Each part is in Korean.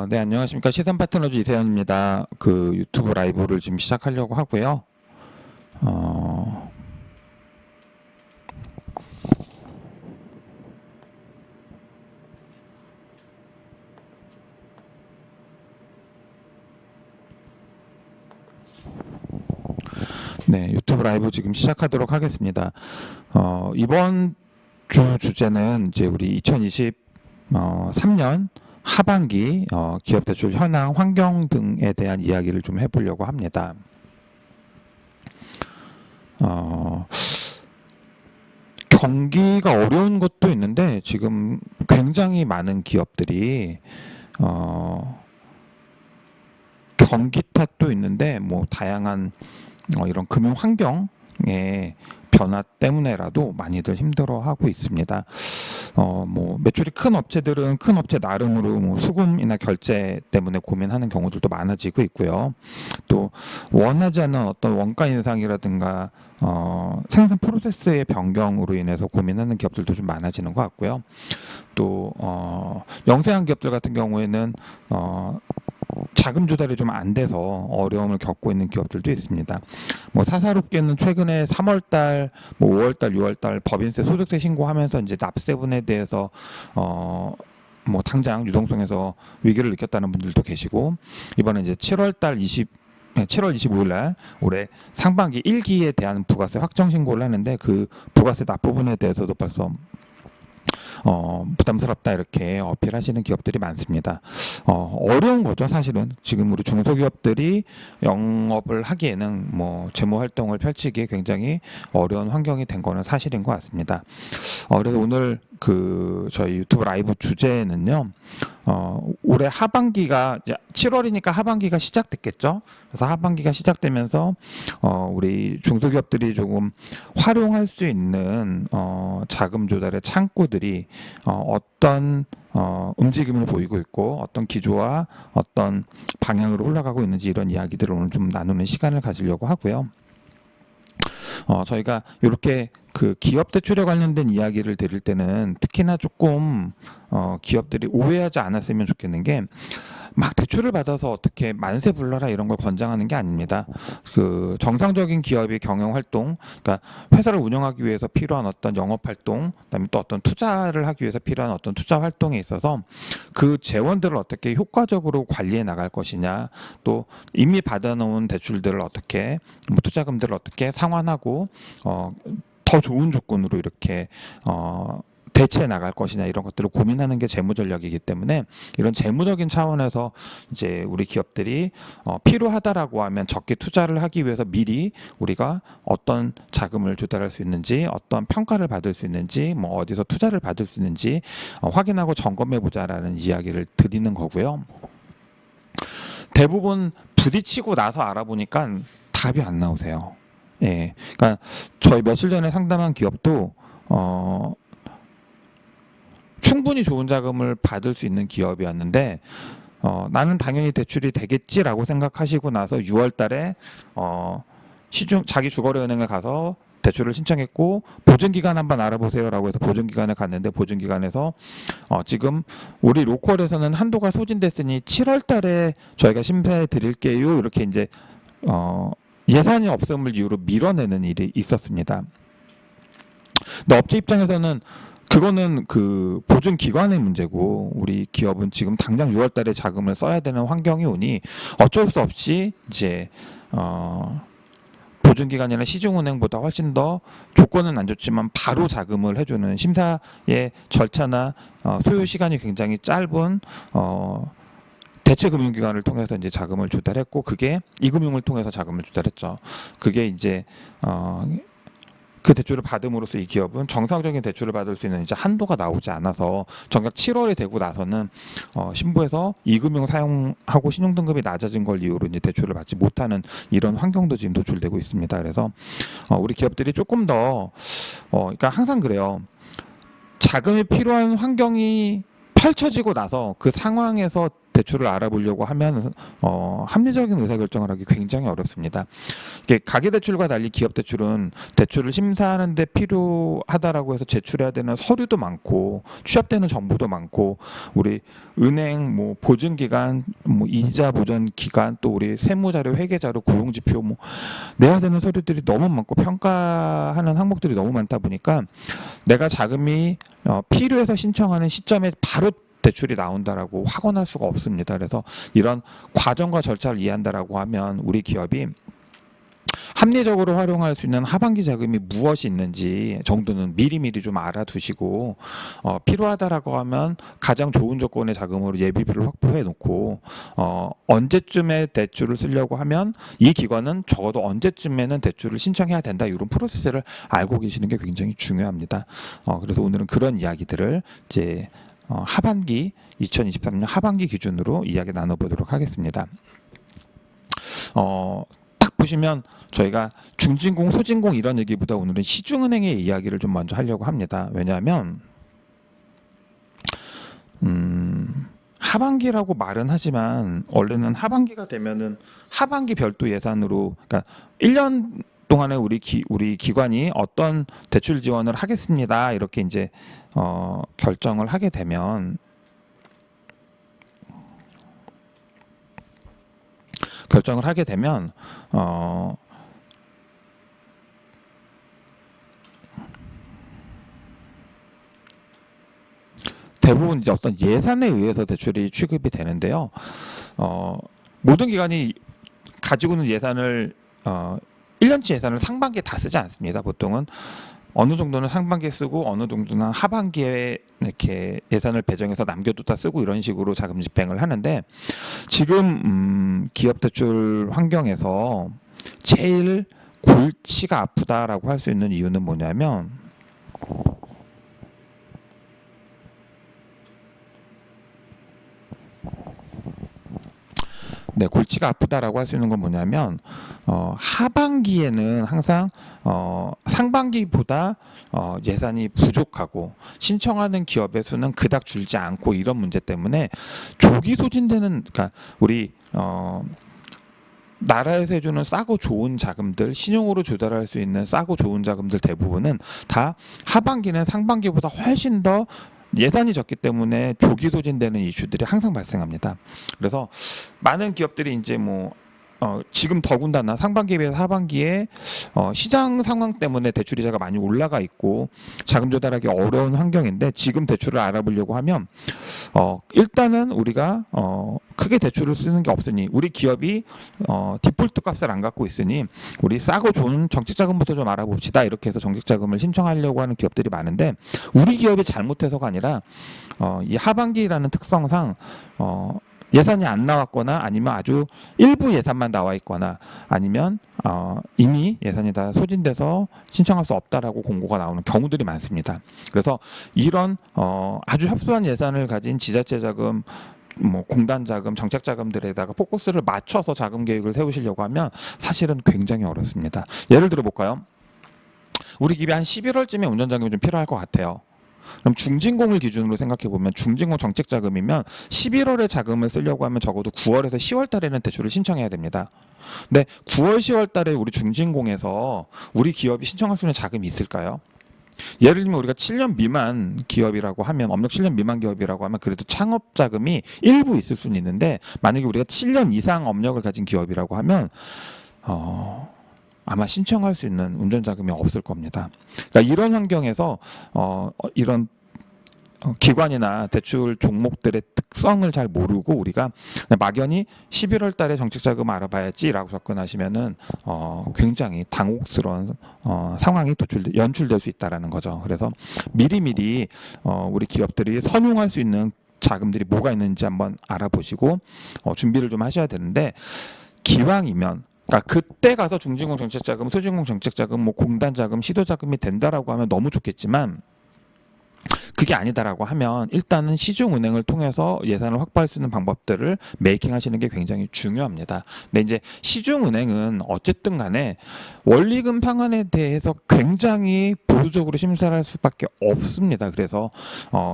네, 안녕하십니까. 시선 파트너즈 이세현입니다. 그 유튜브 라이브를 지금 시작하려고 하고요. 네, 유튜브 라이브 지금 시작하도록 하겠습니다. 이번 주 주제는 이제 우리 2023년 하반기 기업 대출 현황, 환경 등에 대한 이야기를 좀 해보려고 합니다. 경기가 어려운 것도 있는데 지금 굉장히 많은 기업들이 경기 탓도 있는데 뭐 다양한 이런 금융 환경의 변화 때문에라도 많이들 힘들어하고 있습니다. 뭐 매출이 큰 업체들은 큰 업체 나름으로 뭐 수금이나 결제 때문에 고민하는 경우들도 많아지고 있고요. 또 원하지 않는 어떤 원가 인상이라든가 생산 프로세스의 변경으로 인해서 고민하는 기업들도 좀 많아지는 것 같고요. 또 영세한 기업들 같은 경우에는 자금 조달이 좀 안 돼서 어려움을 겪고 있는 기업들도 있습니다. 뭐 사사롭게는 최근에 3월달, 뭐 5월달, 6월달 법인세, 소득세 신고하면서 이제 납세분에 대해서 뭐 당장 유동성에서 위기를 느꼈다는 분들도 계시고, 이번에 이제 7월 25일 날 올해 상반기 1기에 대한 부가세 확정 신고를 하는데 그 부가세 납부분에 대해서도 벌써 부담스럽다 이렇게 어필하시는 기업들이 많습니다. 어려운 거죠, 사실은. 지금 우리 중소기업들이 영업을 하기에는 뭐 재무 활동을 펼치기에 굉장히 어려운 환경이 된 거는 사실인 것 같습니다. 그래서 오늘 그 저희 유튜브 라이브 주제는요, 올해 하반기가 이제 7월이니까 하반기가 시작됐겠죠. 그래서 하반기가 시작되면서 우리 중소기업들이 조금 활용할 수 있는 자금 조달의 창구들이 어떤 움직임을 보이고 있고 어떤 기조와 어떤 방향으로 올라가고 있는지 이런 이야기들을 오늘 좀 나누는 시간을 가지려고 하고요. 저희가 이렇게 그 기업 대출에 관련된 이야기를 드릴 때는 특히나 조금 기업들이 오해하지 않았으면 좋겠는 게, 막 대출을 받아서 어떻게 만세 불러라 이런 걸 권장하는 게 아닙니다. 그 정상적인 기업의 경영 활동, 그러니까 회사를 운영하기 위해서 필요한 어떤 영업 활동, 그다음에 또 어떤 투자를 하기 위해서 필요한 어떤 투자 활동에 있어서 그 재원들을 어떻게 효과적으로 관리해 나갈 것이냐, 또 이미 받아놓은 대출들을 어떻게, 뭐 투자금들을 어떻게 상환하고 더 좋은 조건으로 이렇게 대체해 나갈 것이냐, 이런 것들을 고민하는 게 재무 전략이기 때문에 이런 재무적인 차원에서 이제 우리 기업들이 필요하다라고 하면 적게 투자를 하기 위해서 미리 우리가 어떤 자금을 조달할 수 있는지, 어떤 평가를 받을 수 있는지, 뭐 어디서 투자를 받을 수 있는지 확인하고 점검해 보자라는 이야기를 드리는 거고요. 대부분 부딪히고 나서 알아보니까 답이 안 나오세요. 예, 그러니까 저희 며칠 전에 상담한 기업도 충분히 좋은 자금을 받을 수 있는 기업이었는데 나는 당연히 대출이 되겠지라고 생각하시고 나서 6월 달에 자기 주거래은행에 가서 대출을 신청했고, 보증기간 한번 알아보세요라고 해서 보증기간에 갔는데, 보증기간에서 지금 우리 로컬에서는 한도가 소진됐으니 7월 달에 저희가 심사해 드릴게요, 이렇게 이제 예산이 없음을 이유로 밀어내는 일이 있었습니다. 근데 업체 입장에서는 그거는 그 보증 기관의 문제고, 우리 기업은 지금 당장 6월 달에 자금을 써야 되는 환경이 오니 어쩔 수 없이 이제 보증 기관이나 시중은행보다 훨씬 더 조건은 안 좋지만 바로 자금을 해주는, 심사의 절차나 소요 시간이 굉장히 짧은 대체금융기관을 통해서 이제 자금을 조달했고, 그게 이금융을 통해서 자금을 조달했죠. 그게 이제 그 대출을 받음으로써 이 기업은 정상적인 대출을 받을 수 있는 이제 한도가 나오지 않아서 정작 7월이 되고 나서는 신부에서 이금융 사용하고 신용등급이 낮아진 걸 이유로 이제 대출을 받지 못하는 이런 환경도 지금 노출되고 있습니다. 그래서 우리 기업들이 조금 더 그러니까 항상 그래요. 자금이 필요한 환경이 펼쳐지고 나서 그 상황에서 대출을 알아보려고 하면 합리적인 의사결정을 하기 굉장히 어렵습니다. 이게 가계대출과 달리 기업대출은 대출을 심사하는데 필요하다라고 해서 제출해야 되는 서류도 많고 취합되는 정보도 많고 우리 은행 뭐 보증기간 뭐 이자 보전 기간 또 우리 세무자료 회계자료 고용지표 뭐 내야 되는 서류들이 너무 많고 평가하는 항목들이 너무 많다 보니까 내가 자금이 필요해서 신청하는 시점에 바로 대출이 나온다라고 확언할 수가 없습니다. 그래서 이런 과정과 절차를 이해한다라고 하면 우리 기업이 합리적으로 활용할 수 있는 하반기 자금이 무엇이 있는지 정도는 미리미리 좀 알아두시고 필요하다라고 하면 가장 좋은 조건의 자금으로 예비비를 확보해 놓고 언제쯤에 대출을 쓰려고 하면 이 기관은 적어도 언제쯤에는 대출을 신청해야 된다 이런 프로세스를 알고 계시는 게 굉장히 중요합니다. 그래서 오늘은 그런 이야기들을 이제 하반기 2023년 하반기 기준으로 이야기 나눠보도록 하겠습니다. 딱 보시면 저희가 중진공, 소진공 이런 얘기보다 오늘은 시중은행의 이야기를 좀 먼저 하려고 합니다. 왜냐하면 하반기라고 말은 하지만 원래는 하반기가 되면은 하반기 별도 예산으로 그러니까 1년 동안에 우리 기관이 어떤 대출 지원을 하겠습니다. 이렇게 이제 결정을 하게 되면 대부분 이제 어떤 예산에 의해서 대출이 취급이 되는데요. 모든 기관이 가지고 있는 예산을 1년치 예산을 상반기에 다 쓰지 않습니다. 보통은 어느 정도는 상반기에 쓰고 어느 정도는 하반기에 이렇게 예산을 배정해서 남겨뒀다 쓰고 이런 식으로 자금 집행을 하는데 지금 기업 대출 환경에서 제일 골치가 아프다라고 할 수 있는 이유는 뭐냐면 골치가 아프다라고 할 수 있는 건 뭐냐면 하반기에는 항상 상반기보다 예산이 부족하고 신청하는 기업의 수는 그닥 줄지 않고 이런 문제 때문에 조기 소진되는 그러니까 우리 나라에서 해주는 싸고 좋은 자금들, 신용으로 조달할 수 있는 싸고 좋은 자금들 대부분은 다 하반기는 상반기보다 훨씬 더 예산이 적기 때문에 조기 소진되는 이슈들이 항상 발생합니다. 그래서 많은 기업들이 이제 뭐 지금 더군다나 상반기에 비해서 하반기에 시장 상황 때문에 대출 이자가 많이 올라가 있고 자금 조달하기 어려운 환경인데 지금 대출을 알아보려고 하면 일단은 우리가 크게 대출을 쓰는 게 없으니 우리 기업이 디폴트 값을 안 갖고 있으니 우리 싸고 좋은 정책자금부터 좀 알아봅시다 이렇게 해서 정책자금을 신청하려고 하는 기업들이 많은데 우리 기업이 잘못해서가 아니라 이 하반기라는 특성상 예산이 안 나왔거나 아니면 아주 일부 예산만 나와 있거나 아니면 이미 예산이 다 소진돼서 신청할 수 없다라고 공고가 나오는 경우들이 많습니다. 그래서 이런 아주 협소한 예산을 가진 지자체 자금 뭐 공단 자금, 정책 자금들에다가 포커스를 맞춰서 자금 계획을 세우시려고 하면 사실은 굉장히 어렵습니다. 예를 들어 볼까요? 우리 기업이 한 11월쯤에 운전 자금이 좀 필요할 것 같아요. 그럼 중진공을 기준으로 생각해 보면 중진공 정책 자금이면 11월에 자금을 쓰려고 하면 적어도 9월에서 10월 달에는 대출을 신청해야 됩니다. 근데 9월, 10월 달에 우리 중진공에서 우리 기업이 신청할 수 있는 자금이 있을까요? 예를 들면 우리가 7년 미만 기업이라고 하면 업력 7년 미만 기업이라고 하면 그래도 창업 자금이 일부 있을 수는 있는데 만약에 우리가 7년 이상 업력을 가진 기업이라고 하면 아마 신청할 수 있는 운전 자금이 없을 겁니다. 그러니까 이런 환경에서 이런 기관이나 대출 종목들의 특성을 잘 모르고 우리가 막연히 11월 달에 정책 자금 알아봐야지라고 접근하시면은 굉장히 당혹스러운 상황이 연출될 수 있다라는 거죠. 그래서 미리미리 우리 기업들이 선용할 수 있는 자금들이 뭐가 있는지 한번 알아보시고 준비를 좀 하셔야 되는데 기왕이면 그러니까 그때 가서 중진공 정책자금, 소진공 정책자금, 뭐 공단자금, 시도자금이 된다라고 하면 너무 좋겠지만 그게 아니다라고 하면 일단은 시중은행을 통해서 예산을 확보할 수 있는 방법들을 메이킹하시는 게 굉장히 중요합니다. 근데 이제 시중은행은 어쨌든 간에 원리금 상환에 대해서 굉장히 보수적으로 심사를 할 수밖에 없습니다. 그래서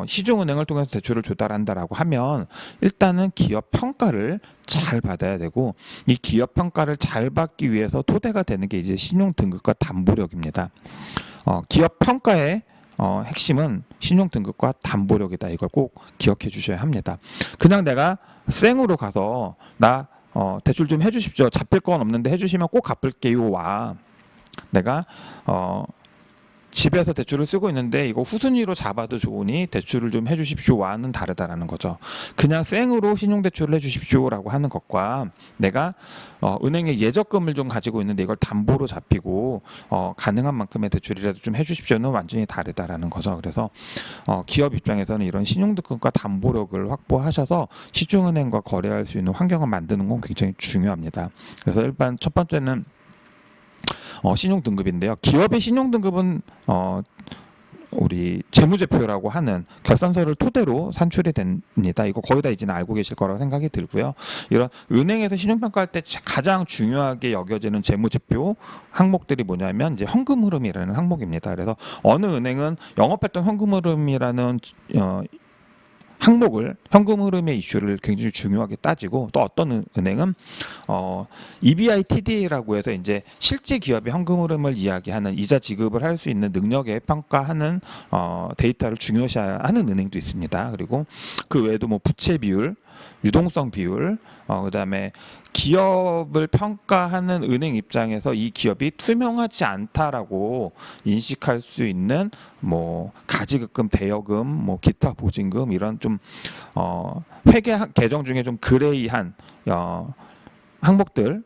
시중은행을 통해서 대출을 조달한다라고 하면 일단은 기업 평가를 잘 받아야 되고, 이 기업 평가를 잘 받기 위해서 토대가 되는 게 이제 신용등급과 담보력입니다. 기업 평가의 핵심은 신용등급과 담보력이다. 이걸 꼭 기억해 주셔야 합니다. 그냥 내가 생으로 가서 나 대출 좀 해주십시오. 잡힐 건 없는데 해주시면 꼭 갚을게요. 와. 내가 집에서 대출을 쓰고 있는데 이거 후순위로 잡아도 좋으니 대출을 좀 해주십시오와는 다르다라는 거죠. 그냥 생으로 신용대출을 해주십시오라고 하는 것과 내가 은행에 예적금을 좀 가지고 있는데 이걸 담보로 잡히고 가능한 만큼의 대출이라도 좀 해주십시오는 완전히 다르다라는 거죠. 그래서 기업 입장에서는 이런 신용등급과 담보력을 확보하셔서 시중은행과 거래할 수 있는 환경을 만드는 건 굉장히 중요합니다. 그래서 일단 첫 번째는 신용등급인데요. 기업의 신용등급은 우리 재무제표라고 하는 결산서를 토대로 산출이 됩니다. 이거 거의 다 이제는 알고 계실 거라고 생각이 들고요. 이런 은행에서 신용평가할 때 가장 중요하게 여겨지는 재무제표 항목들이 뭐냐면 이제 현금 흐름이라는 항목입니다. 그래서 어느 은행은 영업했던 현금 흐름이라는 항목을, 현금 흐름의 이슈를 굉장히 중요하게 따지고, 또 어떤 은행은 EBITDA-TDA라고 해서 이제 실제 기업의 현금 흐름을 이야기하는 이자 지급을 할 수 있는 능력에 평가하는 데이터를 중요시하는 은행도 있습니다. 그리고 그 외에도 뭐 부채 비율, 유동성 비율, 그다음에 기업을 평가하는 은행 입장에서 이 기업이 투명하지 않다라고 인식할 수 있는 뭐 가지급금, 대여금, 뭐 기타 보증금 이런 좀 회계 계정 중에 좀 그레이한 항목들을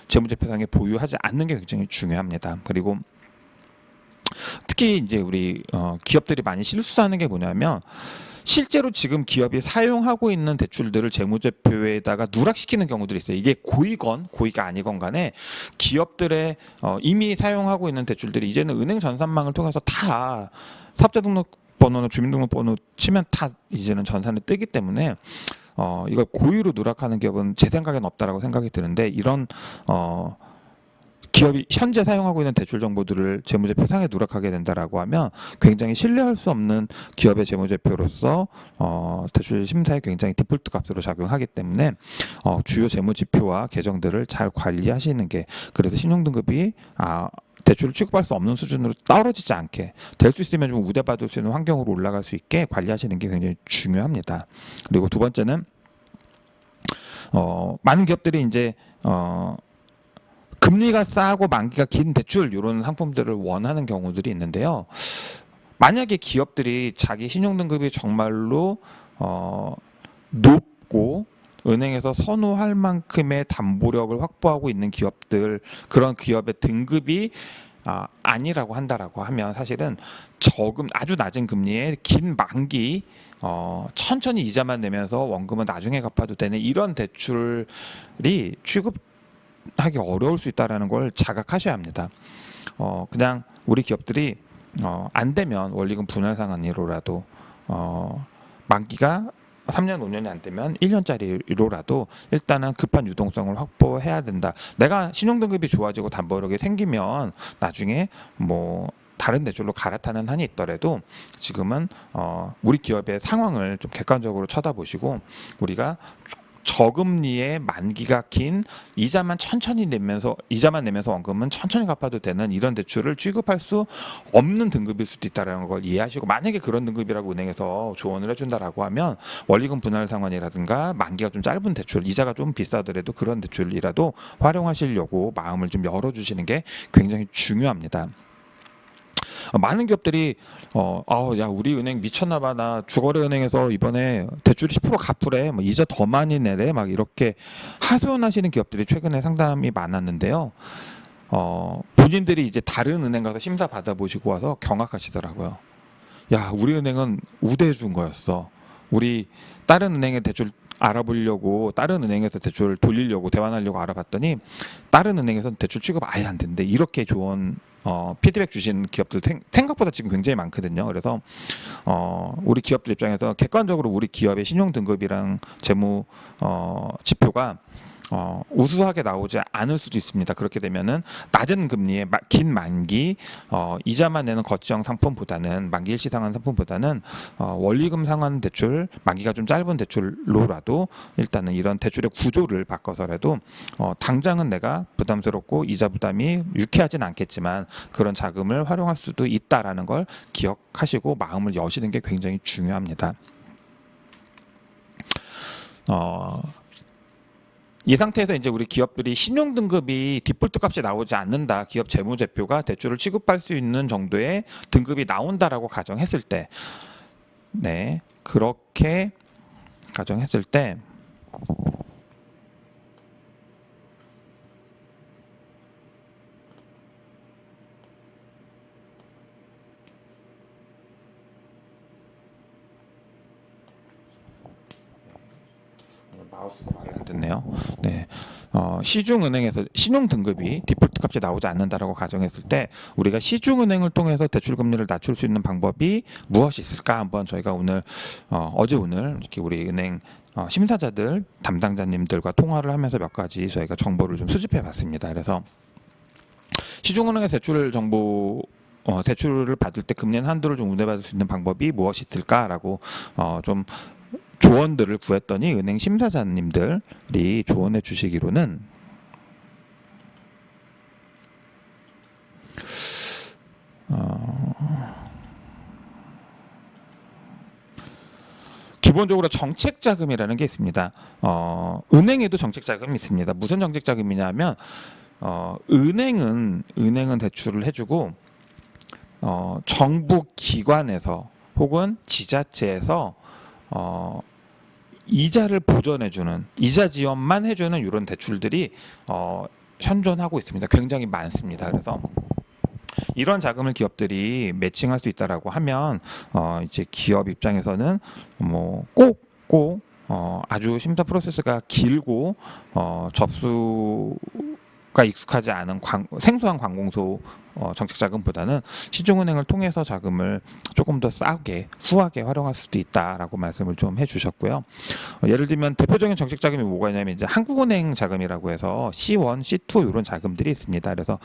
재무제표상에 보유하지 않는 게 굉장히 중요합니다. 그리고 특히 이제 우리 기업들이 많이 실수하는 게 뭐냐면, 실제로 지금 기업이 사용하고 있는 대출들을 재무제표에다가 누락시키는 경우들이 있어요. 이게 고의건 고의가 아니건 간에 기업들의 이미 사용하고 있는 대출들이 이제는 은행 전산망을 통해서 다 사업자 등록번호나 주민등록번호 치면 다 이제는 전산에 뜨기 때문에 이걸 고의로 누락하는 기업은 제 생각에는 없다라고 생각이 드는데, 이런 기업이 현재 사용하고 있는 대출 정보들을 재무제표상에 누락하게 된다라고 하면 굉장히 신뢰할 수 없는 기업의 재무제표로서 대출 심사에 굉장히 디폴트 값으로 작용하기 때문에 주요 재무지표와 계정들을 잘 관리하시는 게, 그래서 신용등급이 대출을 취급할 수 없는 수준으로 떨어지지 않게 될 수 있으면 좀 우대받을 수 있는 환경으로 올라갈 수 있게 관리하시는 게 굉장히 중요합니다. 그리고 두 번째는 많은 기업들이 이제 금리가 싸고 만기가 긴 대출 이런 상품들을 원하는 경우들이 있는데요. 만약에 기업들이 자기 신용등급이 정말로 높고 은행에서 선호할 만큼의 담보력을 확보하고 있는 기업들, 그런 기업의 등급이 아니라고 한다라고 하면 사실은 아주 낮은 금리에 긴 만기 천천히 이자만 내면서 원금은 나중에 갚아도 되는 이런 대출이 하기 어려울 수 있다는 걸 자각하셔야 합니다. 그냥 우리 기업들이 안 되면 원리금 분할 상환으로라도 만기가 3년 5년이 안 되면 1년짜리로라도 일단은 급한 유동성을 확보해야 된다. 내가 신용등급이 좋아지고 담보력이 생기면 나중에 뭐 다른 대출로 갈아타는 한이 있더라도 지금은 우리 기업의 상황을 좀 객관적으로 쳐다보시고, 우리가 저금리에 만기가 긴 이자만 내면서 원금은 천천히 갚아도 되는 이런 대출을 취급할 수 없는 등급일 수도 있다는 걸 이해하시고, 만약에 그런 등급이라고 은행에서 조언을 해준다라고 하면 원리금 분할 상환이라든가 만기가 좀 짧은 대출, 이자가 좀 비싸더라도 그런 대출이라도 활용하시려고 마음을 좀 열어주시는 게 굉장히 중요합니다. 많은 기업들이 야 우리 은행 미쳤나봐, 나 주거래은행에서 이번에 대출이 10% 갚으래, 뭐 이자 더 많이 내래, 막 이렇게 하소연하시는 기업들이 최근에 상당히 많았는데요. 본인들이 이제 다른 은행 가서 심사 받아보시고 와서 경악하시더라고요. 야 우리 은행은 우대해 준 거였어. 우리 다른 은행의 대출 알아보려고, 다른 은행에서 대출 돌리려고 대환하려고 알아봤더니 다른 은행에서는 대출 취급 아예 안 된대, 이렇게 조언 피드백 주신 기업들 생각보다 지금 굉장히 많거든요. 그래서 우리 기업들 입장에서 객관적으로 우리 기업의 신용 등급이랑 재무 지표가 우수하게 나오지 않을 수도 있습니다. 그렇게 되면은 낮은 금리의 긴 만기 이자만 내는 거치형 상품보다는 만기 일시 상환 상품보다는 원리금 상환 대출 만기가 좀 짧은 대출로라도 일단은 이런 대출의 구조를 바꿔서라도 당장은 내가 부담스럽고 이자 부담이 유쾌하진 않겠지만 그런 자금을 활용할 수도 있다라는 걸 기억하시고 마음을 여시는 게 굉장히 중요합니다. 이 상태에서 이제 우리 기업들이 신용 등급이 디폴트 값이 나오지 않는다, 기업 재무제표가 대출을 취급할 수 있는 정도의 등급이 나온다라고 가정했을 때, 네, 그렇게 가정했을 때 마우스가 말이 안 듣네요. 네, 시중은행에서 신용 등급이 디폴트 값이 나오지 않는다라고 가정했을 때 우리가 시중은행을 통해서 대출 금리를 낮출 수 있는 방법이 무엇이 있을까? 한번 저희가 오늘 오늘 이렇게 우리 은행 심사자들 담당자님들과 통화를 하면서 몇 가지 저희가 정보를 좀 수집해봤습니다. 그래서 시중은행의 대출 정보 대출을 받을 때 금리 한도를 좀 우대받을 수 있는 방법이 무엇이 있을까라고 좀 조언들을 구했더니 은행 심사자님들이 조언해 주시기로는 기본적으로 정책자금이라는 게 있습니다. 은행에도 정책자금이 있습니다. 무슨 정책자금이냐면 은행은 대출을 해주고 정부 기관에서 혹은 지자체에서 이자를 보전해주는, 이자 지원만 해주는 이런 대출들이 현존하고 있습니다. 굉장히 많습니다. 그래서 이런 자금을 기업들이 매칭할 수 있다라고 하면 이제 기업 입장에서는 꼭 아주 심사 프로세스가 길고 접수가 익숙하지 않은 생소한 관공서 정책자금보다는 시중은행을 통해서 자금을 조금 더 싸게 후하게 활용할 수도 있다라고 말씀을 좀 해주셨고요. 예를 들면 대표적인 정책자금이 뭐가 있냐면 이제 한국은행 자금이라고 해서 C1, C2 이런 자금들이 있습니다. 그래서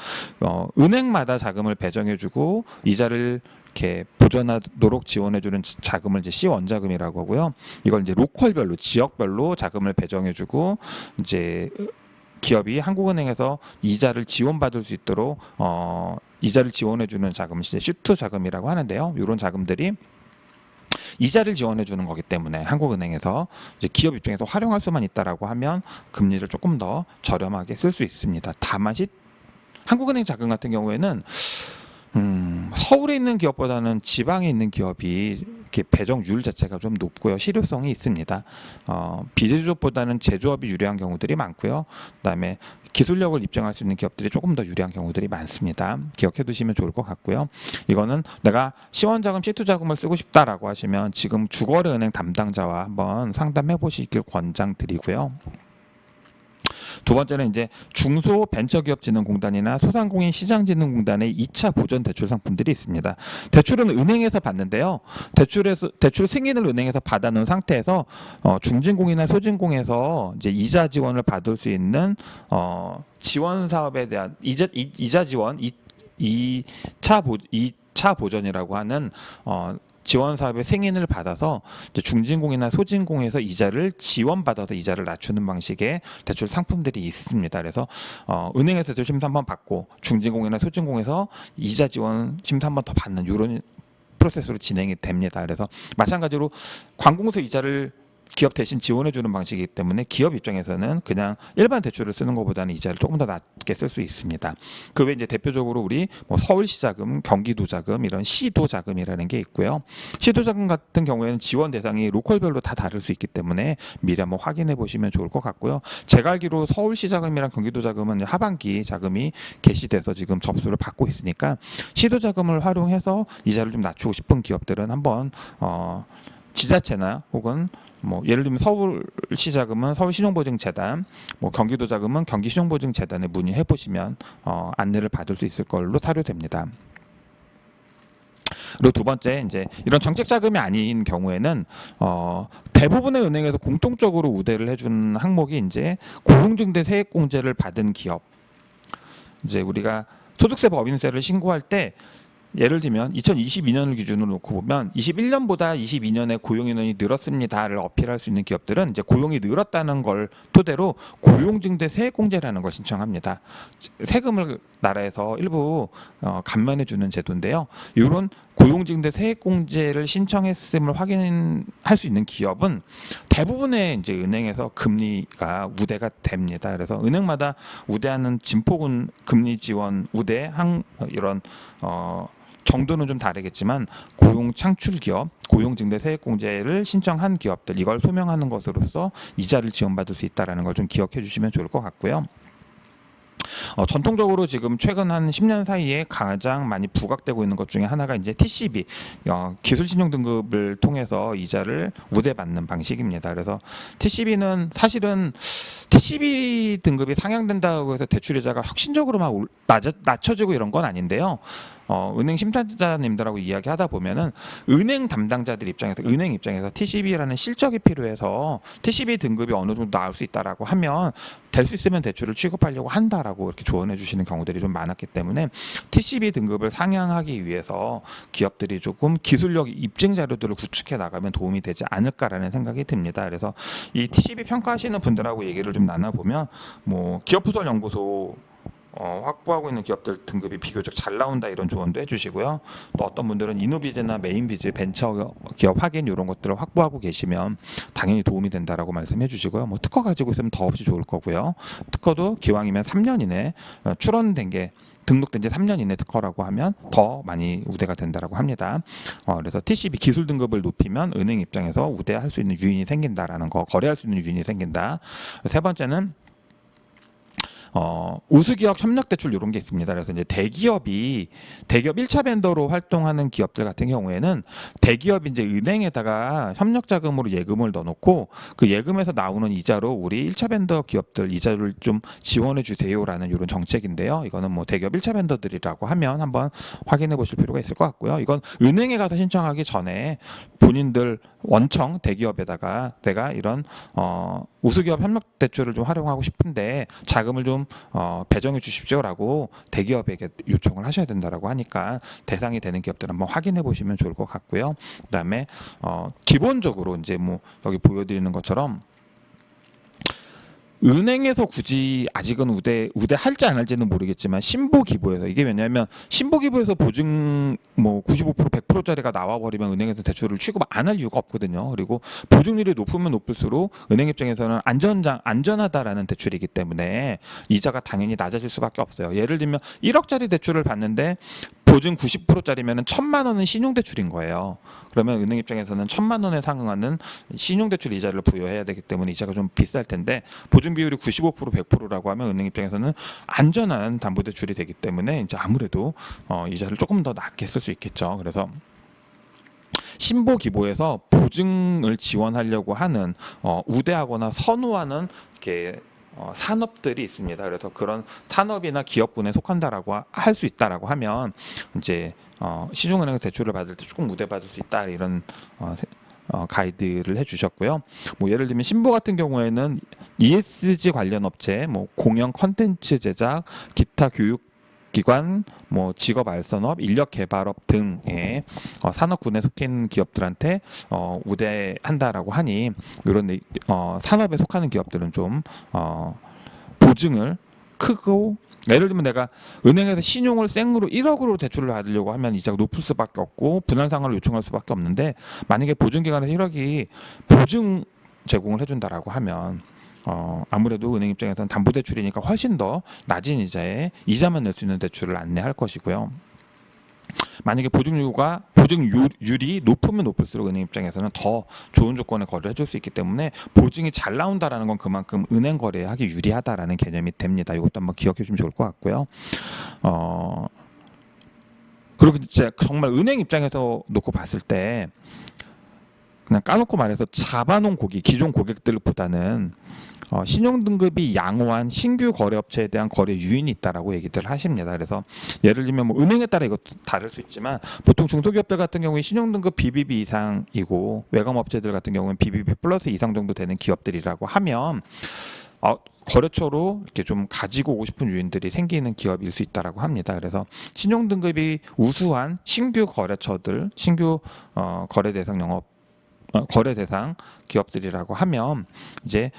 은행마다 자금을 배정해주고 이자를 이렇게 보전하도록 지원해주는 자금을 이제 C1 자금이라고 하고요. 이걸 이제 로컬별로 지역별로 자금을 배정해주고 이제 기업이 한국은행에서 이자를 지원받을 수 있도록 이자를 지원해주는 자금을 이제 슈트 자금이라고 하는데요. 이런 자금들이 이자를 지원해주는 거기 때문에 한국은행에서 이제 기업 입장에서 활용할 수만 있다라고 하면 금리를 조금 더 저렴하게 쓸 수 있습니다. 다만 한국은행 자금 같은 경우에는 서울에 있는 기업보다는 지방에 있는 기업이 이렇게 배정률 자체가 좀 높고요. 실효성이 있습니다. 비제조업보다는 제조업이 유리한 경우들이 많고요. 그다음에 기술력을 입증할 수 있는 기업들이 조금 더 유리한 경우들이 많습니다. 기억해 두시면 좋을 것 같고요. 이거는 내가 C1 자금, C2 자금을 쓰고 싶다라고 하시면 지금 주거래은행 담당자와 한번 상담해 보시길 권장드리고요. 두 번째는 이제 중소벤처기업진흥공단이나 소상공인 시장진흥공단의 2차 보전 대출 상품들이 있습니다. 대출은 은행에서 받는데요. 대출 승인을 은행에서 받아놓은 상태에서 중진공이나 소진공에서 이제 이자 지원을 받을 수 있는 지원 사업에 대한 이자 지원 2차 보전이라고 하는 지원 사업의 승인을 받아서 이제 중진공이나 소진공에서 이자를 지원받아서 이자를 낮추는 방식의 대출 상품들이 있습니다. 그래서 은행에서 대출 심사 한번 받고 중진공이나 소진공에서 이자 지원 심사 한번 더 받는 이런 프로세스로 진행이 됩니다. 그래서 마찬가지로 관공서 이자를 기업 대신 지원해주는 방식이기 때문에 기업 입장에서는 그냥 일반 대출을 쓰는 것보다는 이자를 조금 더 낮게 쓸 수 있습니다. 그 외에 이제 대표적으로 우리 서울시 자금, 경기도 자금 이런 시도 자금이라는 게 있고요. 시도 자금 같은 경우에는 지원 대상이 로컬별로 다 다를 수 있기 때문에 미리 한번 확인해 보시면 좋을 것 같고요. 제가 알기로 서울시 자금이랑 경기도 자금은 하반기 자금이 개시돼서 지금 접수를 받고 있으니까 시도 자금을 활용해서 이자를 좀 낮추고 싶은 기업들은 한번 지자체나 혹은 뭐 예를 들면 서울시 자금은 서울신용보증재단, 뭐 경기도 자금은 경기신용보증재단에 문의해 보시면 안내를 받을 수 있을 걸로 사료됩니다. 그리고 두 번째, 이제 이런 정책 자금이 아닌 경우에는 대부분의 은행에서 공통적으로 우대를 해주는 항목이 이제 고용증대 세액공제를 받은 기업. 이제 우리가 소득세 법인세를 신고할 때 예를 들면 2022년을 기준으로 놓고 보면 21년보다 22년에 고용 인원이 늘었습니다를 어필할 수 있는 기업들은 이제 고용이 늘었다는 걸 토대로 고용증대 세액공제라는 걸 신청합니다. 세금을 나라에서 일부 감면해 주는 제도인데요. 이런 고용증대 세액공제를 신청했음을 확인할 수 있는 기업은 대부분의 이제 은행에서 금리가 우대가 됩니다. 그래서 은행마다 우대하는 진폭은 금리 지원 우대 이런 정도는 좀 다르겠지만 고용 창출 기업, 고용 증대 세액 공제를 신청한 기업들 이걸 소명하는 것으로서 이자를 지원받을 수 있다라는 걸 좀 기억해 주시면 좋을 것 같고요. 전통적으로 지금 최근 한 10년 사이에 가장 많이 부각되고 있는 것 중에 하나가 이제 TCB, 기술신용등급을 통해서 이자를 우대받는 방식입니다. 그래서 TCB는 사실은 TCB 등급이 상향된다고 해서 대출이자가 혁신적으로 막 낮춰지고 이런 건 아닌데요. 은행 심사자님들하고 이야기하다 보면은 은행 담당자들 입장에서 은행 입장에서 TCB라는 실적이 필요해서 TCB 등급이 어느 정도 나올 수 있다라고 하면 될 수 있으면 대출을 취급하려고 한다라고 이렇게 조언해 주시는 경우들이 좀 많았기 때문에 TCB 등급을 상향하기 위해서 기업들이 조금 기술력 입증 자료들을 구축해 나가면 도움이 되지 않을까라는 생각이 듭니다. 그래서 이 TCB 평가하시는 분들하고 얘기를 좀 나눠보면 뭐 기업부설 연구소 확보하고 있는 기업들 등급이 비교적 잘 나온다 이런 조언도 해주시고요. 또 어떤 분들은 이노비즈나 메인비즈 벤처 기업 확인 이런 것들을 확보하고 계시면 당연히 도움이 된다라고 말씀해 주시고요. 뭐 특허 가지고 있으면 더없이 좋을 거고요. 특허도 기왕이면 3년 이내 출원된 게 등록된 지 3년 이내 특허라고 하면 더 많이 우대가 된다라고 합니다. 그래서 TCB 기술 등급을 높이면 은행 입장에서 우대할 수 있는 유인이 생긴다라는 거, 거래할 수 있는 유인이 생긴다. 세 번째는 우수기업 협력대출 이런 게 있습니다. 그래서 이제 대기업 1차 벤더로 활동하는 기업들 같은 경우에는 대기업이 이제 은행에다가 협력자금으로 예금을 넣어놓고 그 예금에서 나오는 이자로 우리 1차 벤더 기업들 이자를 좀 지원해 주세요라는 이런 정책인데요. 이거는 뭐 대기업 1차 벤더들이라고 하면 한번 확인해 보실 필요가 있을 것 같고요. 이건 은행에 가서 신청하기 전에 본인들 원청 대기업에다가 내가 이런 우수기업 협력대출을 좀 활용하고 싶은데 자금을 좀 배정해 주십시오라고 대기업에게 요청을 하셔야 된다라고 하니까 대상이 되는 기업들 한번 확인해 보시면 좋을 것 같고요. 그다음에 기본적으로 이제 뭐 여기 보여드리는 것처럼 은행에서 굳이 아직은 우대할지 안 할지는 모르겠지만 신보기부에서 이게 왜냐하면 신보기부에서 보증 뭐 95% 100%짜리가 나와버리면 은행에서 대출을 취급 안 할 이유가 없거든요. 그리고 보증률이 높으면 높을수록 은행 입장에서는 안전하다라는 대출이기 때문에 이자가 당연히 낮아질 수밖에 없어요. 예를 들면 1억짜리 대출을 받는데 보증 90%짜리면 1,000만 원은 신용대출인 거예요. 그러면 은행 입장에서는 1,000만 원에 상응하는 신용대출 이자를 부여해야 되기 때문에 이자가 좀 비쌀 텐데 보증 비율이 95% 100%라고 하면 은행 입장에서는 안전한 담보대출이 되기 때문에 이제 아무래도 이자를 조금 더 낮게 쓸 수 있겠죠. 그래서 신보기보에서 보증을 지원하려고 하는 우대하거나 선호하는 이렇게 산업들이 있습니다. 그래서 그런 산업이나 기업군에 속한다라고 할 수 있다라고 하면 이제 시중은행에서 대출을 받을 때 조금 우대받을 수 있다 이런 가이드를 해주셨고요. 뭐 예를 들면 신보 같은 경우에는 ESG 관련 업체, 뭐 공영 컨텐츠 제작, 기타 교육 기관, 뭐 직업 알선업, 인력 개발업 등의 산업군에 속해 있는 기업들한테 우대한다라고 하니 이런 산업에 속하는 기업들은 좀 보증을 크고 예를 들면 내가 은행에서 신용을 생으로 1억으로 대출을 받으려고 하면 이자가 높을 수밖에 없고 분할상환을 요청할 수밖에 없는데 만약에 보증기관에서 1억이 보증 제공을 해준다라고 하면 아무래도 은행 입장에서는 담보대출이니까 훨씬 더 낮은 이자에 이자만 낼 수 있는 대출을 안내할 것이고요. 만약에 보증률이 높으면 높을수록 은행 입장에서는 더 좋은 조건의 거래를 해줄 수 있기 때문에 보증이 잘 나온다라는 건 그만큼 은행 거래하기 유리하다라는 개념이 됩니다. 이것도 한번 기억해 주시면 좋을 것 같고요. 그리고 이제 정말 은행 입장에서 놓고 봤을 때 그냥 까놓고 말해서 잡아놓은 고객, 기존 고객들보다는 신용등급이 양호한 신규 거래업체에 대한 거래 유인이 있다라고 얘기들 하십니다. 그래서 예를 들면 뭐 은행에 따라 이것도 다를 수 있지만 보통 중소기업들 같은 경우에 신용등급 BBB 이상이고 외광업체들 같은 경우는 BBB 플러스 이상 정도 되는 기업들이라고 하면 거래처로 이렇게 좀 가지고 오고 싶은 유인들이 생기는 기업일 수 있다라고 합니다. 그래서 신용등급이 우수한 신규 거래처들, 신규 거래 대상 거래 대상 기업들이라고 하면 이제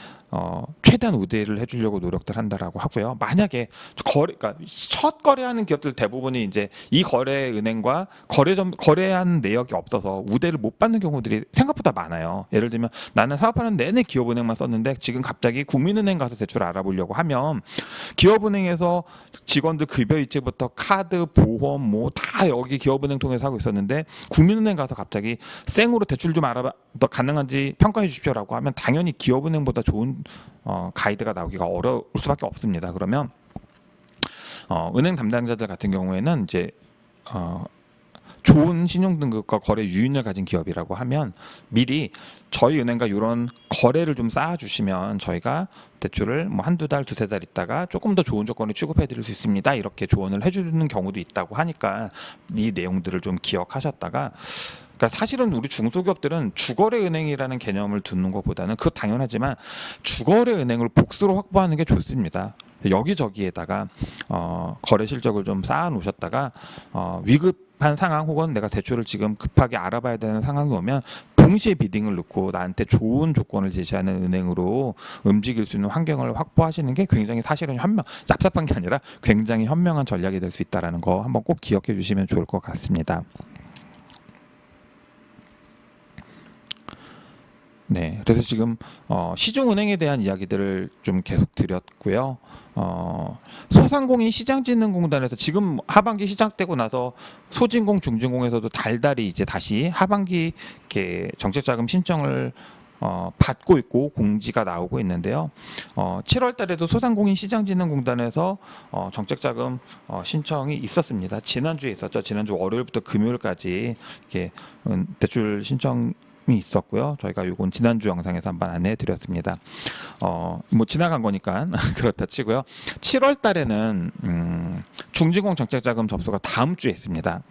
최대한 우대를 해주려고 노력들 한다라고 하고요. 만약에 그러니까 첫 거래하는 기업들 대부분이 이제 이 거래 은행과 거래한 내역이 없어서 우대를 못 받는 경우들이 생각보다 많아요. 예를 들면 나는 사업하는 내내 기업은행만 썼는데 지금 갑자기 국민은행 가서 대출 알아보려고 하면 기업은행에서 직원들 급여 일지부터 카드, 보험 뭐 다 여기 기업은행 통해서 하고 있었는데 국민은행 가서 갑자기 생으로 대출 좀 알아봐 더 가능한지 평가해 주십시오라고 하면 당연히 기업은행보다 좋은 가이드가 나오기가 어려울 수밖에 없습니다. 그러면 은행 담당자들 같은 경우에는 이제 좋은 신용등급과 거래 유인을 가진 기업이라고 하면 미리 저희 은행과 이런 거래를 좀 쌓아주시면 저희가 대출을 뭐 한두 달, 두세 달 있다가 조금 더 좋은 조건을 취급해 드릴 수 있습니다. 이렇게 조언을 해주는 경우도 있다고 하니까 이 내용들을 좀 기억하셨다가 그러니까 사실은 우리 중소기업들은 주거래 은행이라는 개념을 두는 것보다는 그거 당연하지만 주거래 은행을 복수로 확보하는 게 좋습니다. 여기저기에다가 거래 실적을 좀 쌓아 놓으셨다가 위급한 상황 혹은 내가 대출을 지금 급하게 알아봐야 되는 상황이 오면 동시에 비딩을 넣고 나한테 좋은 조건을 제시하는 은행으로 움직일 수 있는 환경을 확보하시는 게 굉장히 사실은 얍삽한 게 아니라 굉장히 현명한 전략이 될 수 있다는 거 한번 꼭 기억해 주시면 좋을 것 같습니다. 네, 그래서 지금 시중은행에 대한 이야기들을 좀 계속 드렸고요. 소상공인 시장진흥공단에서 지금 하반기 시작되고 나서 소진공, 중진공에서도 달달이 이제 다시 하반기 이렇게 정책자금 신청을 받고 있고 공지가 나오고 있는데요. 7월 달에도 소상공인 시장진흥공단에서 정책자금 신청이 있었습니다. 지난주에 있었죠. 지난주 월요일부터 금요일까지 이렇게 대출 신청 이 있었고요. 저희가 이건 지난주 영상에서 한번 안내해 드렸습니다. 뭐 지나간 거니까 그렇다 치고요. 7월 달에는 중진공 정책자금 접수가 다음 주에 있습니다.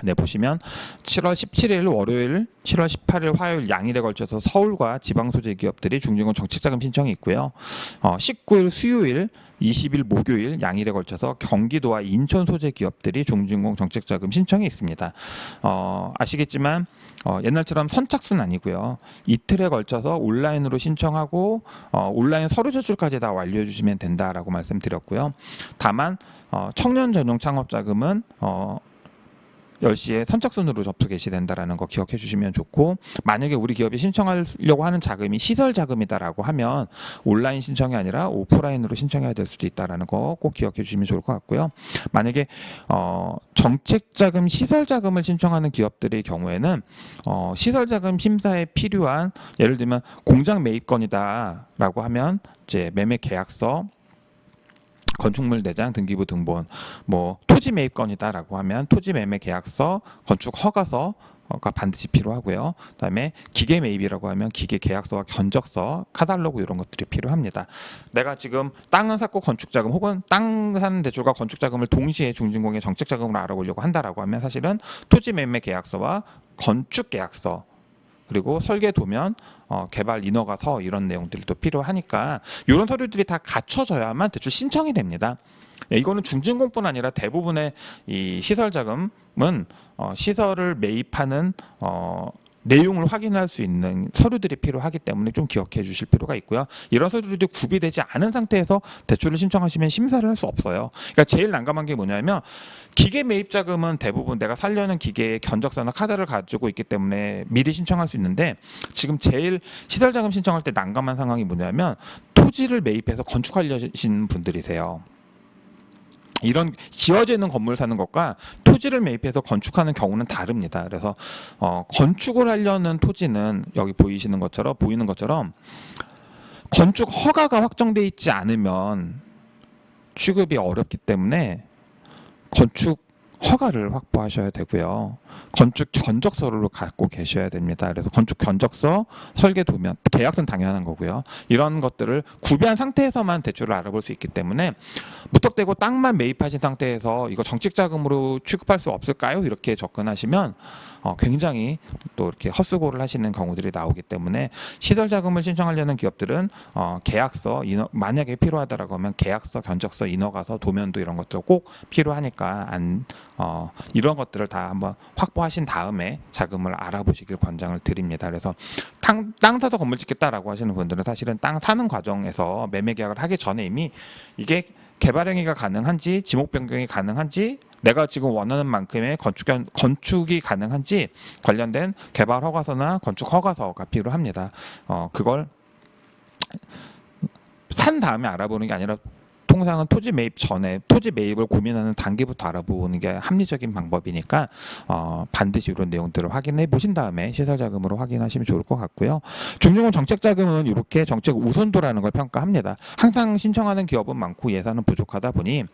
네, 보시면 7월 17일 월요일, 7월 18일 화요일 양일에 걸쳐서 서울과 지방 소재 기업들이 중진공 정책자금 신청이 있고요. 19일 수요일, 20일 목요일 양일에 걸쳐서 경기도와 인천 소재 기업들이 중진공 정책자금 신청이 있습니다. 아시겠지만 옛날처럼 선착순 아니고요. 이틀에 걸쳐서 온라인으로 신청하고 온라인 서류 제출까지 다 완료해 주시면 된다라고 말씀드렸고요. 다만 청년 전용 창업자금은 10시에 선착순으로 접수 개시된다라는 거 기억해 주시면 좋고, 만약에 우리 기업이 신청하려고 하는 자금이 시설 자금이다라고 하면 온라인 신청이 아니라 오프라인으로 신청해야 될 수도 있다라는 거 꼭 기억해 주시면 좋을 것 같고요. 만약에 정책 자금, 시설 자금을 신청하는 기업들의 경우에는 시설 자금 심사에 필요한, 예를 들면 공장 매입건이다라고 하면 이제 매매 계약서, 건축물 내장, 등기부 등본, 뭐 토지 매입건이다라고 하면 토지 매매 계약서, 건축 허가서가 반드시 필요하고요. 그다음에 기계 매입이라고 하면 기계 계약서와 견적서, 카탈로그 이런 것들이 필요합니다. 내가 지금 땅을 샀고 건축자금 혹은 땅 사는 대출과 건축자금을 동시에 중진공의 정책자금으로 알아보려고 한다라고 하면 사실은 토지 매매 계약서와 건축 계약서, 그리고 설계 도면, 개발 인허가서 이런 내용들도 필요하니까 이런 서류들이 다 갖춰져야만 대출 신청이 됩니다. 이거는 중진공뿐 아니라 대부분의 이 시설 자금은 시설을 매입하는 내용을 확인할 수 있는 서류들이 필요하기 때문에 좀 기억해 주실 필요가 있고요. 이런 서류들이 구비되지 않은 상태에서 대출을 신청하시면 심사를 할 수 없어요. 그러니까 제일 난감한 게 뭐냐면, 기계 매입 자금은 대부분 내가 살려는 기계의 견적서나 카드를 가지고 있기 때문에 미리 신청할 수 있는데, 지금 제일 시설 자금 신청할 때 난감한 상황이 뭐냐면 토지를 매입해서 건축하려신 분들이세요. 이런 지어져 있는 건물 사는 것과 토지를 매입해서 건축하는 경우는 다릅니다. 그래서 건축을 하려는 토지는 여기 보이는 것처럼 건축 허가가 확정돼 있지 않으면 취급이 어렵기 때문에 건축 허가를 확보하셔야 되고요. 건축 견적서를 갖고 계셔야 됩니다. 그래서 건축 견적서, 설계 도면, 계약서는 당연한 거고요. 이런 것들을 구비한 상태에서만 대출을 알아볼 수 있기 때문에 무턱대고 땅만 매입하신 상태에서 이거 정책 자금으로 취급할 수 없을까요? 이렇게 접근하시면 굉장히 또 이렇게 헛수고를 하시는 경우들이 나오기 때문에 시설 자금을 신청하려는 기업들은 계약서, 만약에 필요하다라고 하면 계약서, 견적서, 인허가서, 도면도 이런 것들 꼭 필요하니까 이런 것들을 다 한번 확보하신 다음에 자금을 알아보시길 권장을 드립니다. 그래서 땅 사서 건물 짓겠다라고 하시는 분들은 사실은 땅 사는 과정에서 매매 계약을 하기 전에 이미 이게 개발 행위가 가능한지, 지목 변경이 가능한지, 내가 지금 원하는 만큼의 건축이 가능한지 관련된 개발 허가서나 건축 허가서가 필요합니다. 그걸 산 다음에 알아보는 게 아니라 통상은 토지 매입 전에 토지 매입을 고민하는 단계부터 알아보는 게 합리적인 방법이니까 반드시 이런 내용들을 확인해 보신 다음에 시설 자금으로 확인하시면 좋을 것 같고요. 중증은 정책 자금은 이렇게 정책 우선도라는 걸 평가합니다. 항상 신청하는 기업은 많고 예산은 부족하다 보니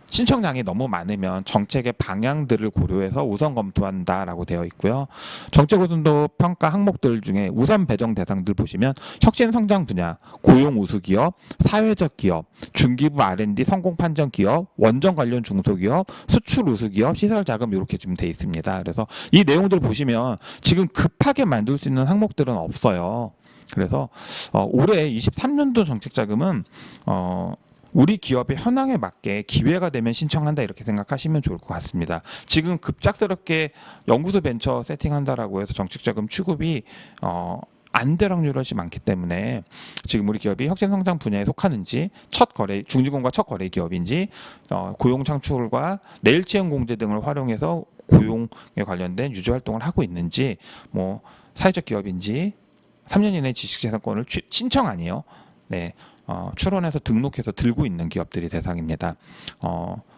신청량이 너무 많으면 정책의 방향들을 고려해서 우선 검토한다라고 되어 있고요. 정책 우선도 평가 항목들 중에 우선 배정 대상들 보시면 혁신 성장 분야, 고용 우수 기업, 사회적 기업, 중기부 R&D 성공 판정 기업, 원전 관련 중소기업, 수출 우수 기업, 시설 자금 이렇게 좀 돼 있습니다. 그래서 이 내용들 보시면 지금 급하게 만들 수 있는 항목들은 없어요. 그래서 올해 23년도 정책 자금은 우리 기업의 현황에 맞게 기회가 되면 신청한다 이렇게 생각하시면 좋을 것 같습니다. 지금 급작스럽게 연구소 벤처 세팅한다라고 해서 정책자금 취급이 안 될 확률이 많기 때문에 지금 우리 기업이 혁신 성장 분야에 속하는지, 첫 거래 중진공과 첫 거래 기업인지, 고용 창출과 내일 채용 공제 등을 활용해서 고용에 관련된 유지 활동을 하고 있는지, 뭐 사회적 기업인지, 3년 이내 지식재산권을 신청 아니에요. 네. 출원해서 등록해서 들고 있는 기업들이 대상입니다.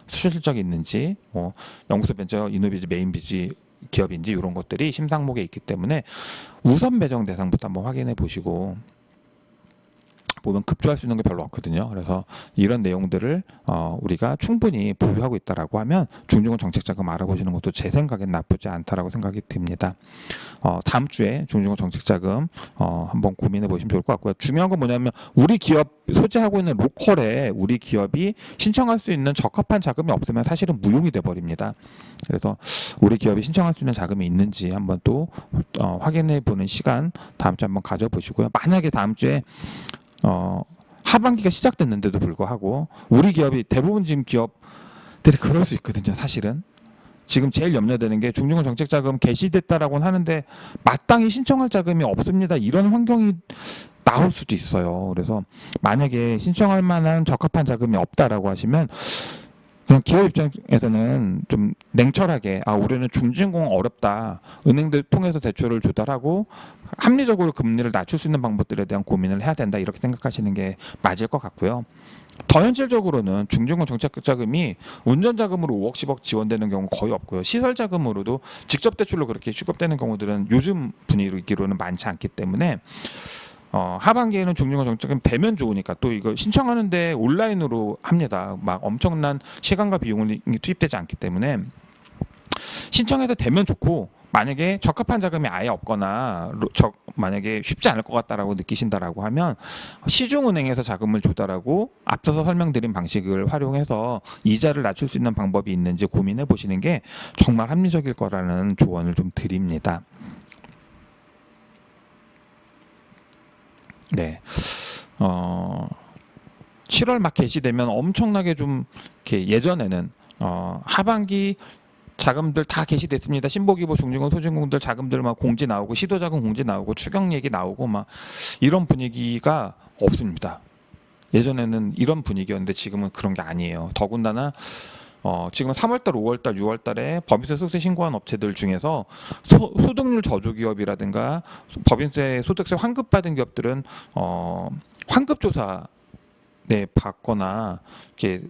수실적이 있는지, 뭐 연구소 벤처, 이노비즈, 메인비즈 기업인지 이런 것들이 심사항목에 있기 때문에 우선 배정 대상부터 한번 확인해 보시고 보면 급조할 수 있는 게 별로 없거든요. 그래서 이런 내용들을 우리가 충분히 보유하고 있다라고 하면 중증은 정책자금 알아보시는 것도 제 생각엔 나쁘지 않다라고 생각이 듭니다. 다음 주에 중증은 정책자금 한번 고민해 보시면 좋을 것 같고요. 중요한 건 뭐냐면 우리 기업 소재하고 있는 로컬에 우리 기업이 신청할 수 있는 적합한 자금이 없으면 사실은 무용이 돼 버립니다. 그래서 우리 기업이 신청할 수 있는 자금이 있는지 한번 또 확인해 보는 시간 다음 주에 한번 가져보시고요. 만약에 다음 주에 하반기가 시작됐는데도 불구하고 우리 기업이 대부분 지금 기업들이 그럴 수 있거든요. 사실은 지금 제일 염려되는 게 중증은 정책자금 개시됐다라고는 하는데 마땅히 신청할 자금이 없습니다. 이런 환경이 나올 수도 있어요. 그래서 만약에 신청할 만한 적합한 자금이 없다라고 하시면 그냥 기업 입장에서는 좀 냉철하게 올해는 중진공 어렵다. 은행들 통해서 대출을 조달하고 합리적으로 금리를 낮출 수 있는 방법들에 대한 고민을 해야 된다. 이렇게 생각하시는 게 맞을 것 같고요. 더 현실적으로는 중진공 정책자금이 운전자금으로 5억 10억 지원되는 경우 거의 없고요. 시설자금으로도 직접 대출로 그렇게 취급되는 경우들은 요즘 분위기로는 많지 않기 때문에 하반기에는 중증은 정책은 되면 좋으니까 또 이거 신청하는데 온라인으로 합니다. 막 엄청난 시간과 비용이 투입되지 않기 때문에 신청해서 되면 좋고 만약에 적합한 자금이 아예 없거나 만약에 쉽지 않을 것 같다라고 느끼신다라고 하면 시중은행에서 자금을 조달하고 앞서서 설명드린 방식을 활용해서 이자를 낮출 수 있는 방법이 있는지 고민해 보시는 게 정말 합리적일 거라는 조언을 좀 드립니다. 네. 7월 막 개시되면 엄청나게 좀 이렇게 예전에는 하반기 자금들 다 개시됐습니다. 신보기부 중진공 소진공들 자금들 막 공지 나오고 시도자금 공지 나오고 추경 얘기 나오고 막 이런 분위기가 없습니다. 예전에는 이런 분위기였는데 지금은 그런 게 아니에요. 더군다나 지금 3월달, 5월달, 6월달에 법인세 소득세 신고한 업체들 중에서 소득률 저조 기업이라든가 법인세 소득세 환급받은 기업들은 환급조사에 받거나 이렇게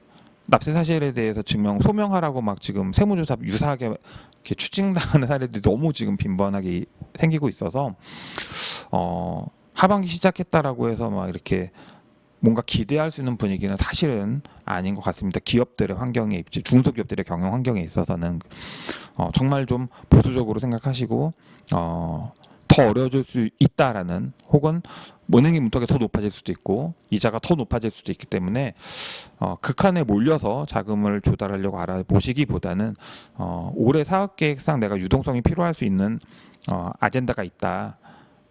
납세 사실에 대해서 소명하라고 막 지금 세무조사 유사하게 이렇게 추징당하는 사례들이 너무 지금 빈번하게 생기고 있어서 하반기 시작했다라고 해서 막 이렇게 뭔가 기대할 수 있는 분위기는 사실은 아닌 것 같습니다. 기업들의 환경에, 중소기업들의 경영 환경에 있어서는 정말 좀 보수적으로 생각하시고 더 어려워질 수 있다라는, 혹은 은행의 문턱이 더 높아질 수도 있고 이자가 더 높아질 수도 있기 때문에 극한에 몰려서 자금을 조달하려고 알아보시기보다는 올해 사업계획상 내가 유동성이 필요할 수 있는 아젠다가 있다,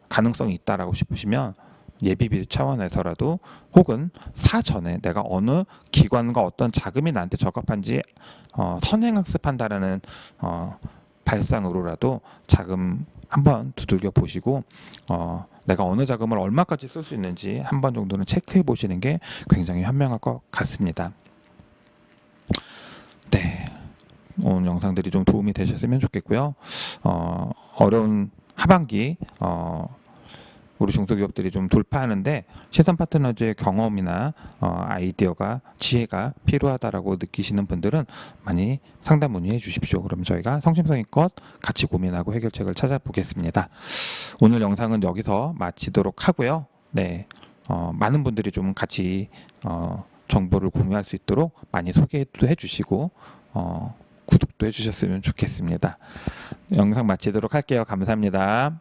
가능성이 있다라고 싶으시면 예비비 차원에서라도, 혹은 사전에 내가 어느 기관과 어떤 자금이 나한테 적합한지 선행학습한다라는 발상으로라도 자금 한번 두들겨 보시고 내가 어느 자금을 얼마까지 쓸 수 있는지 한 번 정도는 체크해 보시는 게 굉장히 현명할 것 같습니다. 네, 오늘 영상들이 좀 도움이 되셨으면 좋겠고요. 어려운 하반기 우리 중소기업들이 좀 돌파하는데 시선 파트너즈의 경험이나 아이디어가, 지혜가 필요하다라고 느끼시는 분들은 많이 상담 문의해 주십시오. 그럼 저희가 성심성의껏 같이 고민하고 해결책을 찾아보겠습니다. 오늘 영상은 여기서 마치도록 하고요. 네, 많은 분들이 좀 같이 정보를 공유할 수 있도록 많이 소개도 해주시고 구독도 해주셨으면 좋겠습니다. 영상 마치도록 할게요. 감사합니다.